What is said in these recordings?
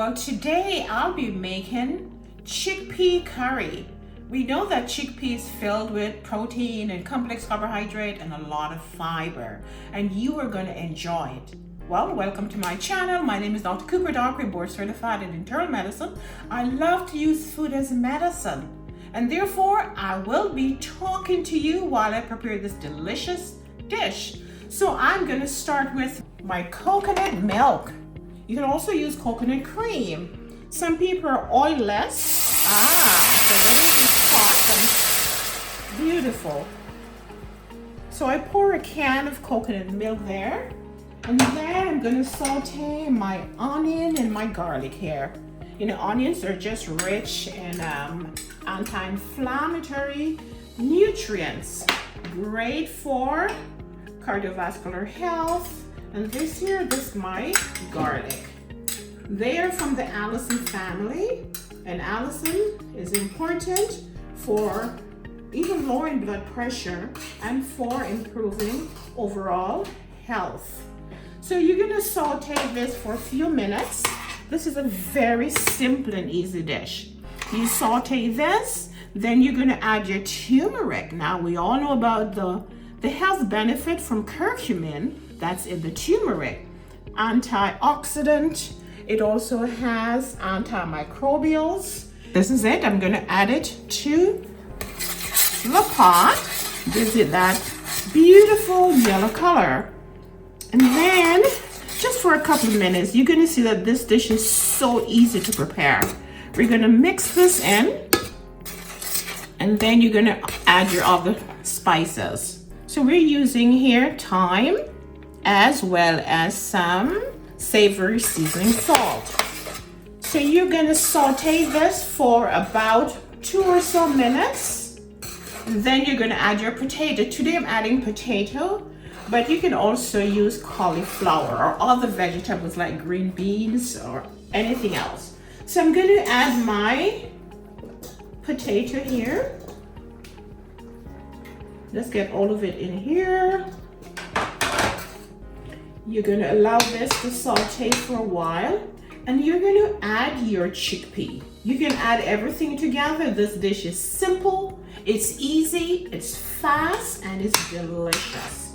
Well, today I'll be making chickpea curry. We know that chickpea is filled with protein and complex carbohydrate and a lot of fiber, and you are going to enjoy it. Well, welcome to my channel. My name is Dr. Cooper-Dockery, board certified in internal medicine. I love to use food as medicine, and therefore I will be talking to you while I prepare this delicious dish. So I'm going to start with my coconut milk. You can also use coconut cream. Some people are oilless. So let me just pop them. Beautiful. So I pour a can of coconut milk there. And then I'm going to saute my onion and my garlic here. You know, onions are just rich in anti-inflammatory nutrients. Great for cardiovascular health. And this is my garlic. They are from the Allison family, and Allison is important for even lowering blood pressure and for improving overall health. So you're gonna saute this for a few minutes. This is a very simple and easy dish. You saute this, then you're gonna add your turmeric. Now we all know about the health benefit from curcumin that's in the turmeric. Antioxidant. It also has antimicrobials. This is it. I'm gonna add it to the pot. Gives it that beautiful yellow color. And then, just for a couple of minutes, you're gonna see that this dish is so easy to prepare. We're gonna mix this in, and then you're gonna add your other spices. So we're using here thyme, as well as some Savory seasoning salt. So you're gonna saute this for about 2 or so minutes. Then you're gonna add your potato. Today I'm adding potato, but you can also use cauliflower or other vegetables like green beans or anything else. So I'm gonna add my potato here. Let's get all of it in here. You're going to allow this to saute for a while, and you're going to add your chickpea. You can add everything together. This dish is simple, it's easy, it's fast, and it's delicious.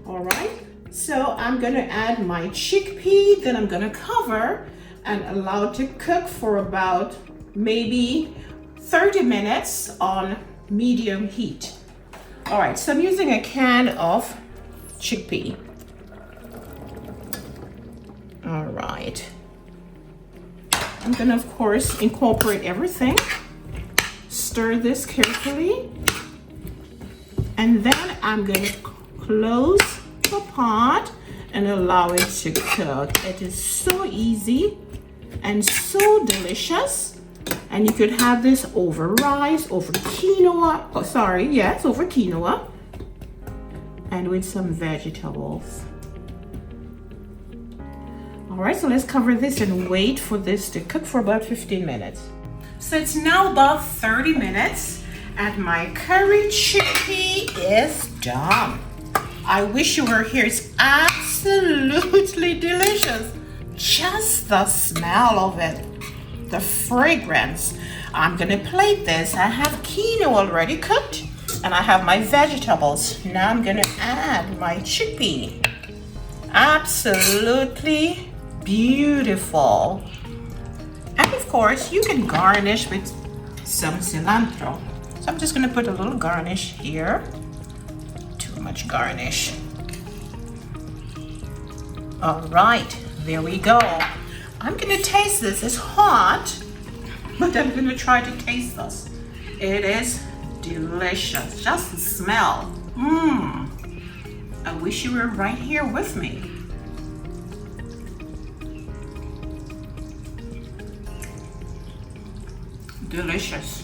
All right, so I'm going to add my chickpea, then I'm going to cover and allow it to cook for about maybe 30 minutes on medium heat. All right, so I'm using a can of chickpea. All right. I'm gonna, of course, incorporate everything. Stir this carefully. And then I'm gonna close the pot and allow it to cook. It is so easy and so delicious. And you could have this over rice, over quinoa. Oh, sorry, yes, over quinoa. And with some vegetables. All right, so let's cover this and wait for this to cook for about 15 minutes. So it's now about 30 minutes and my curry chickpea is done. I wish you were here. It's absolutely delicious. Just the smell of it, the fragrance. I'm gonna plate this. I have quinoa already cooked and I have my vegetables. Now I'm gonna add my chickpea. Absolutely beautiful. And of course, you can garnish with some cilantro. So I'm just gonna put a little garnish here. Too much garnish. All right, there we go. I'm gonna taste this. It's hot, but I'm gonna try to taste this. It is delicious. Just the smell. I wish you were right here with me. Delicious.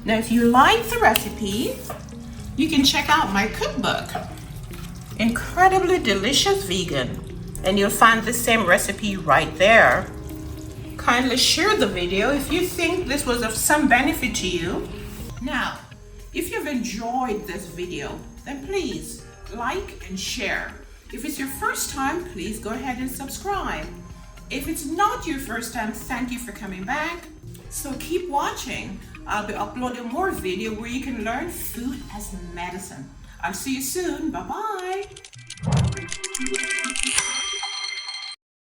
Now, if you like the recipe, you can check out my cookbook, Incredibly Delicious Vegan, and you'll find the same recipe right there. Kindly share the video if you think this was of some benefit to you. Now, if you've enjoyed this video, then please like and share. If it's your first time, please go ahead and subscribe. If it's not your first time, thank you for coming back. So keep watching. I'll be uploading more video where you can learn food as medicine. I'll see you soon. Bye-bye.